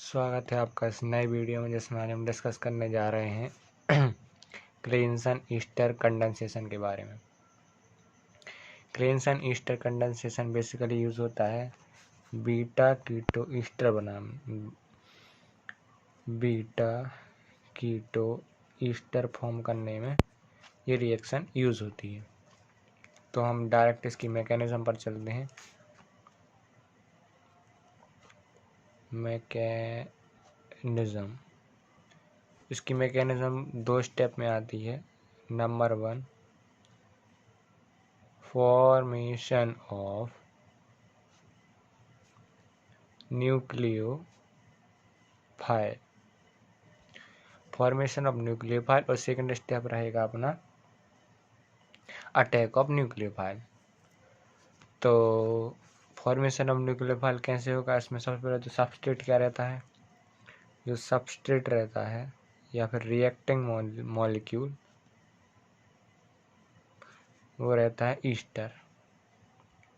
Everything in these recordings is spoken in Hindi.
स्वागत है आपका इस नए वीडियो में जिसमें आज हम डिस्कस करने जा रहे हैं क्रेन्सन ईस्टर कंडेंसेशन के बारे में। क्रेन्सन ईस्टर कंडेंसेशन बेसिकली यूज होता है बीटा कीटो ईस्टर फॉर्म करने में ये रिएक्शन यूज होती है। तो हम डायरेक्ट इसकी मैकेनिज्म पर चलते हैं। इसकी मैकेनिज्म 2 स्टेप में आती है। नंबर 1, फॉर्मेशन ऑफ न्यूक्लियोफाइल और सेकंड स्टेप रहेगा अपना अटैक ऑफ न्यूक्लियोफाइल। तो फॉर्मेशन ऑफ न्यूक्लियोफाइल कैसे होगा? इसमें सबसे पहले तो सबस्ट्रेट क्या रहता है? जो सबस्ट्रेट रहता है या फिर रिएक्टिंग मॉलिक्यूल वो रहता है ईस्टर,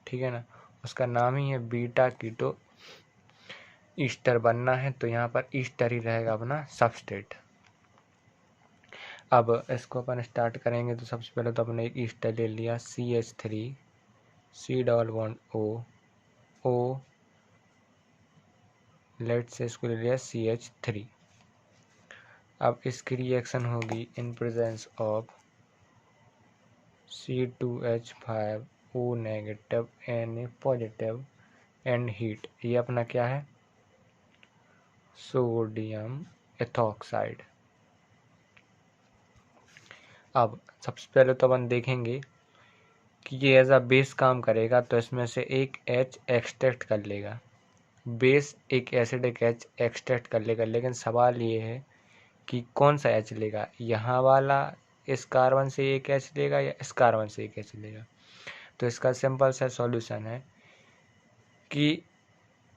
ठीक है ना। उसका नाम ही है बीटा कीटो ईस्टर बनना है, तो यहाँ पर ईस्टर ही रहेगा अपना सबस्ट्रेट। अब इसको अपन स्टार्ट करेंगे तो सबसे पहले तो अपने एक ईस्टर ले लिया CH3 C double bond O लेट से इसको ले लिया CH3। अब इसकी रिएक्शन होगी in presence of C2H5O negative Na positive and heat. ये अपना क्या है? Sodium ethoxide. अब सबसे पहले तो अपन देखेंगे कि ये एज अ बेस काम करेगा, तो इसमें से एक H एक्सट्रैक्ट कर लेगा। बेस एक एसिडिक H एक्सट्रैक्ट कर लेगा, लेकिन सवाल ये है कि कौन सा H लेगा? यहाँ वाला इस कार्बन से एक H लेगा या इस कार्बन से एक H लेगा? तो इसका सिंपल सा सॉल्यूशन है कि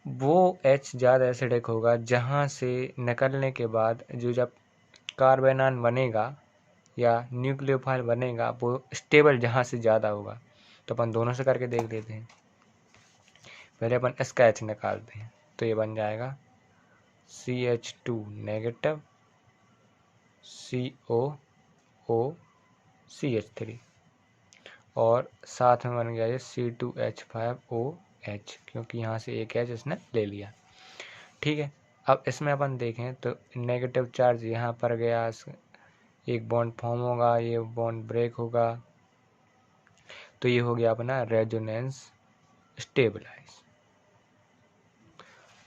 वो H ज़्यादा एसिडिक होगा जहाँ से निकलने के बाद जब कार्बेनॉन बनेगा या न्यूक्लियोफाइल बनेगा वो स्टेबल जहाँ से ज़्यादा होगा। तो अपन दोनों से करके देख लेते हैं। पहले अपन इसका H निकालते हैं, तो ये बन जाएगा CH2 नेगेटिव COO CH3 और साथ में बन गया ये C2H5OH, क्योंकि यहाँ से एक H इसने ले लिया, ठीक है। अब इसमें अपन देखें तो नेगेटिव चार्ज यहाँ पर गया, एक बॉन्ड फॉर्म होगा, ये बॉन्ड ब्रेक होगा, तो ये हो गया अपना रेजोनेंस स्टेबलाइज।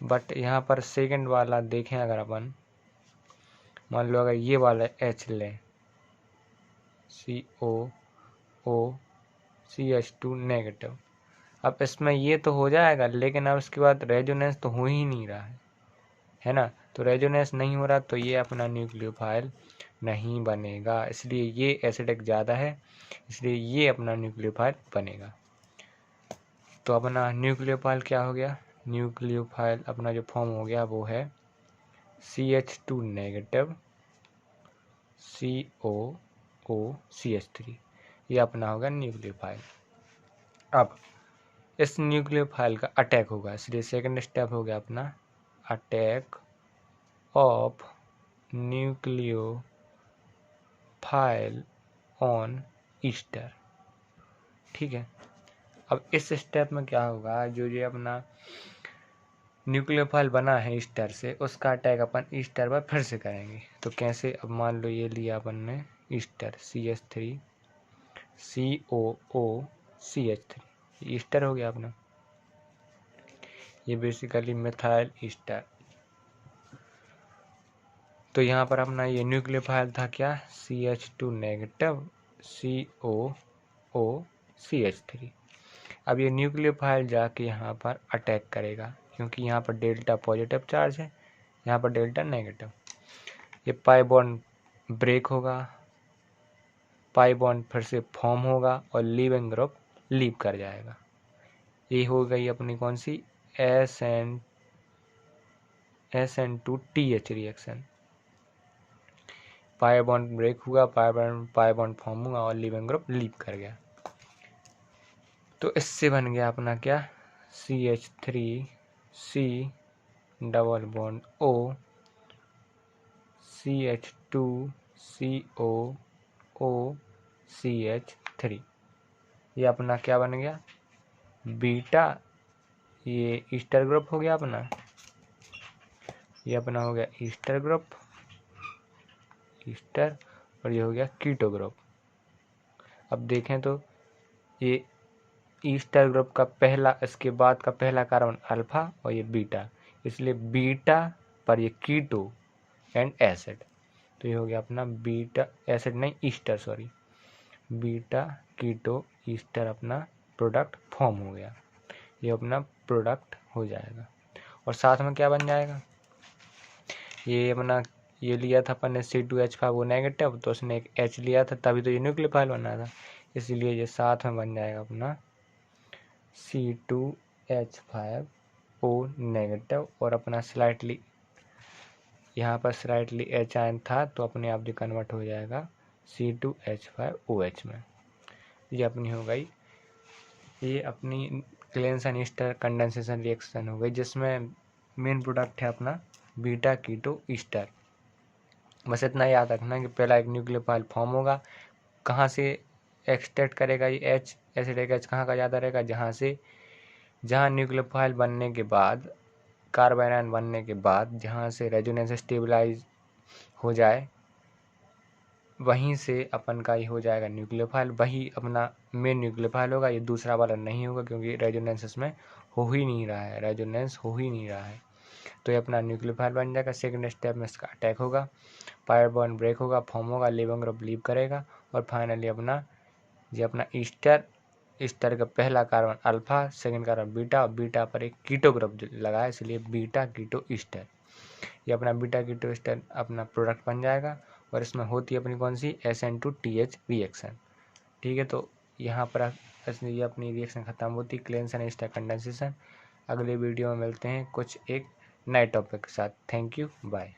बट यहाँ पर सेकंड वाला देखें, अगर अपन मान लो अगर ये वाला H लें COO CH2 नेगेटिव, अब इसमें ये तो हो जाएगा, लेकिन अब उसके बाद रेजोनेंस तो हो ही नहीं रहा है ना। तो रेजोनेंस नहीं हो रहा तो ये अपना न्यूक्लियोफाइल नहीं बनेगा, इसलिए ये एसिडिक ज़्यादा है, इसलिए ये अपना न्यूक्लियोफाइल बनेगा। तो अपना न्यूक्लियोफाइल क्या हो गया? न्यूक्लियोफाइल अपना जो फॉर्म हो गया वो है CH2 नेगेटिव COO CH3, ये अपना होगा न्यूक्लियोफाइल। अब इस न्यूक्लियोफाइल का अटैक होगा, इसलिए सेकंड स्टेप हो गया अपना attack of nucleophile on Easter, ठीक है। अब इस स्टेप में क्या होगा? जो ये अपना न्यूक्लियोफाइल बना है ईस्टर से, उसका अटैक अपन ईस्टर पर फिर से करेंगे। तो कैसे? अब मान लो ये लिया अपन ने Easter CH3 COO CH3, Easter हो गया अपना, ये बेसिकली मिथाइल ईस्टर। तो यहाँ पर अपना ये न्यूक्लियोफाइल था क्या? CH2 negative COO CH3। अब ये न्यूक्लियोफाइल जाके यहाँ पर अटैक करेगा, क्योंकि यहाँ पर डेल्टा पॉजिटिव चार्ज है, यहाँ पर डेल्टा नेगेटिव। ये पाई बॉन्ड ब्रेक होगा, पाई बॉन्ड फिर से फॉर्म होगा और लीविंग ग्रुप लीव कर जाएगा। ये हो गई अपनी कौन सी? SN2TH reaction. Pi bond break हुआ, पाई बॉन्ड फॉर्म हुआ और लीविंग ग्रुप लीव कर गया। तो इससे बन गया अपना क्या? CH3C double bond O, CH2CO OCH3। ये अपना क्या बन गया, बीटा। ये ईस्टर ग्रुप हो गया अपना, ये अपना हो गया ईस्टर ग्रुप, ईस्टर, और ये हो गया कीटो ग्रुप। अब देखें तो ये ईस्टर ग्रुप का पहला, इसके बाद का पहला कार्बन अल्फा और ये बीटा, इसलिए बीटा पर ये कीटो एंड एसिड। तो ये हो गया अपना बीटा एसिड नहीं ester, sorry, beta keto ester अपना प्रोडक्ट फॉर्म हो गया। ये अपना प्रोडक्ट हो जाएगा। और साथ में क्या बन जाएगा, ये अपना ये लिया था अपन ने C2H5 वो नेगेटिव, तो उसने एक H लिया था, तभी तो ये न्यूक्लियोफाइल बना था, इसलिए ये साथ में बन जाएगा अपना C2H5O नेगेटिव। और अपना स्लाइटली यहाँ पर स्लाइटली H आयन था, तो अपने आप ये कन्वर्ट हो जाएगा C2H5OH में। ये अपनी हो गई, ये अपनी क्लेंसन ईस्टर कंडेंसेशन रिएक्शन हो गई, जिसमें मेन प्रोडक्ट है अपना बीटा कीटो ईस्टर। बस इतना याद रखना कि पहला एक न्यूक्लियोफाइल फॉर्म होगा, कहाँ से एक्सट्रैक्ट करेगा ये H, एसिडिक H कहाँ का ज़्यादा रहेगा, जहाँ न्यूक्लियोफाइल बनने के बाद, कार्बन आयन बनने के बाद जहाँ से रेजोनेंस स्टेबलाइज हो जाए, वहीं से अपन का ये हो जाएगा न्यूक्लियोफाइल, वही अपना मेन न्यूक्लियोफाइल होगा। ये दूसरा वाला नहीं होगा, क्योंकि रेजोनेंस इसमें हो ही नहीं रहा है, रेजोनेंस हो ही नहीं रहा है। तो ये अपना न्यूक्लियोफाइल बन जाएगा। सेकंड स्टेप में इसका अटैक होगा, पायर बॉन्ड ब्रेक होगा, फॉर्म होगा, लीविंग ग्रुप लीव करेगा, और फाइनली अपना ये अपना ईस्टर का पहला carbon alpha, second carbon beta, और बीटा पर एक कीटो ग्रुप लगा है, इसलिए बीटा कीटो ईस्टर। ये अपना बीटा कीटो ईस्टर अपना प्रोडक्ट बन जाएगा। और इसमें होती है अपनी कौन सी, SN2TH रिएक्शन। ठीक है, तो यहाँ पर ये अपनी रिएक्शन खत्म होती है, क्लेंसन ईस्टर कंडेंसेशन। अगले वीडियो में मिलते हैं कुछ एक नए टॉपिक के साथ। Thank you, bye.